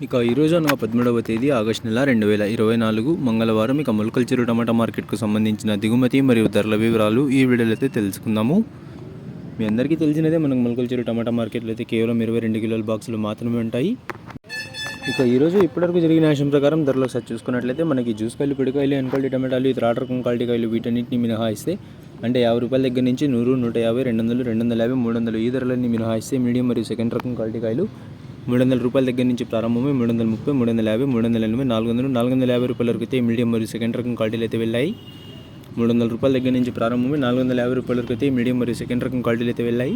ఇక ఈరోజు అనగా 17వ తేదీ ఆగస్టు నెల 2024 మంగళవారం ఇక మొలకల చెరువు టమాటా మార్కెట్కు సంబంధించిన దిగుమతి మరియు ధరల వివరాలు ఈ వీడియోలో అయితే తెలుసుకుందాము. మీ అందరికీ తెలిసినదే మనకు మొలకల చెరువు టమాటా మార్కెట్లో అయితే కేవలం 22 కిలోల బాక్సులు మాత్రమే ఉంటాయి. ఇక ఈరోజు ఇప్పటివరకు జరిగిన విషయం ప్రకారం ధరలు ఒకసారి చూసుకున్నట్లయితే మనకి జ్యూస్ కాయలు, పిడికాయలు, ఎన్క్వాలిటీ టమాటాలు, ఇతర ఆర్డర్ క్వాలిటీ కాయలు వీటన్నిటిని మినహాయిస్తే అంటే 50 రూపాయల దగ్గర నుంచి 100, 150, 200, 250, 300 ఈ ధరలన్నీ మినహాయిస్తే మీడియం మరియు సెకండ్ రకం క్వాలిటీ కాయలు 300 రూపాయల దగ్గర నుంచి ప్రారంభమై 330, 350, 380, 400, 450 రూపాయల వరకు అయితే మీడియం మరియు సెకండ్ రకం క్వాలిటీలు అయితే వెళ్ళాయి. 300 రూపాయల దగ్గర నుంచి ప్రారంభమై 450 రూపాయల వరకు అయితే మీడియం మరియు సెకండ్ రకం క్వాలిటీలు అయితే వెళ్ళాయి.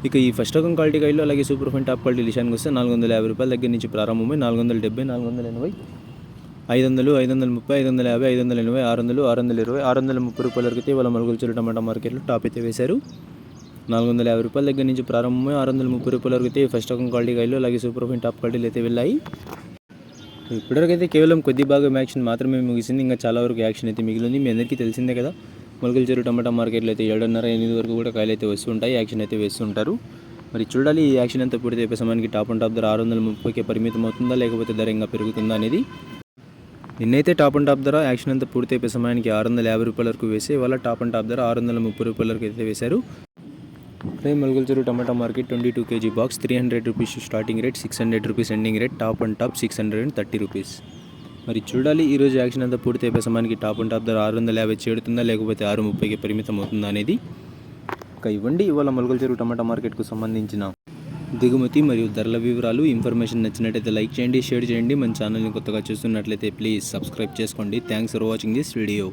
ఇక ఈ ఫస్ట్ రకం క్వాలిటీ కాయలు అలాగే సూపర్ ఫైన్ టాప్ క్వాలిటీ విషయానికి వస్తే 450 రూపాయల దగ్గర నుంచి ప్రారంభమై 470, 480, 500, 530, 550, 580, 600, 620, 630 రూపాయల వరకు అయితే వాళ్ళ మొలకల చెరువు టమాటా మార్కెట్లో టాప్ అయితే వేశారు. 450 రూపాయల దగ్గర నుంచి ప్రారంభమై 630 రూపాయల వరకు అయితే ఫస్ట్ రకం క్వాలిటీ కాయలు అలాగే సూపర్ ఫైన్ టాప్ క్వాలిటీలు అయితే వెళ్ళాయి. ఇప్పటివరకు అయితే కేవలం కొద్ది భాగం యాక్షన్ మాత్రమే ముగిసింది. ఇంకా చాలా వరకు యాక్షన్ అయితే మిగిలింది. మీ అందరికీ తెలిసిందే కదా, మొలకల చెరువు టమాటా మార్కెట్లో అయితే 7:30, 8 వరకు కూడా కాయలు అయితే వస్తుంటాయి, యాక్షన్ అయితే వేస్తుంటారు. మరి చూడాలి ఈ యాక్షన్ అంతా పూర్తి అయిపోయే సమయానికి టాప్ అండ్ టాప్ ధర 630కే పరిమితం అవుతుందా లేకపోతే ధర ఇంకా పెరుగుతుందా అనేది. నిన్నైతే టాప్ అండ్ టాప్ ధర యాక్షన్ అంతా పూర్తి అయిపోయే సమయానికి 650 రూపాయల వరకు వేసి వాళ్ళ టాప్ అండ్ టాప్ ధర 630 రూపాయల వరకు అయితే వేశారు. మొలకల చెరువు టమాటా market 22 kg box 300 rupees starting rate, 600 rupees ending rate, top and top 630 rupees. మరి చూడాలి ఈరోజు యాక్షన్ అంతా పూర్తి అయిపోయే సమయానికి టాప్ అండ్ టాప్ ధర 650 చేరుతుందా లేకపోతే 630కి పరిమితం అవుతుందా అనేది. ఇక ఇవ్వండి ఇవాళ మొలకల చెరువు టమాటా మార్కెట్కు సంబంధించిన దిగుమతి మరియు ధరల వివరాలు. ఇన్ఫర్మేషన్ నచ్చినట్లయితే లైక్ చేయండి, షేర్ చేయండి. మన ఛానల్ని కొత్తగా చూస్తున్నట్లయితే ప్లీజ్ సబ్స్క్రైబ్ చేసుకోండి. Thanks for watching this video.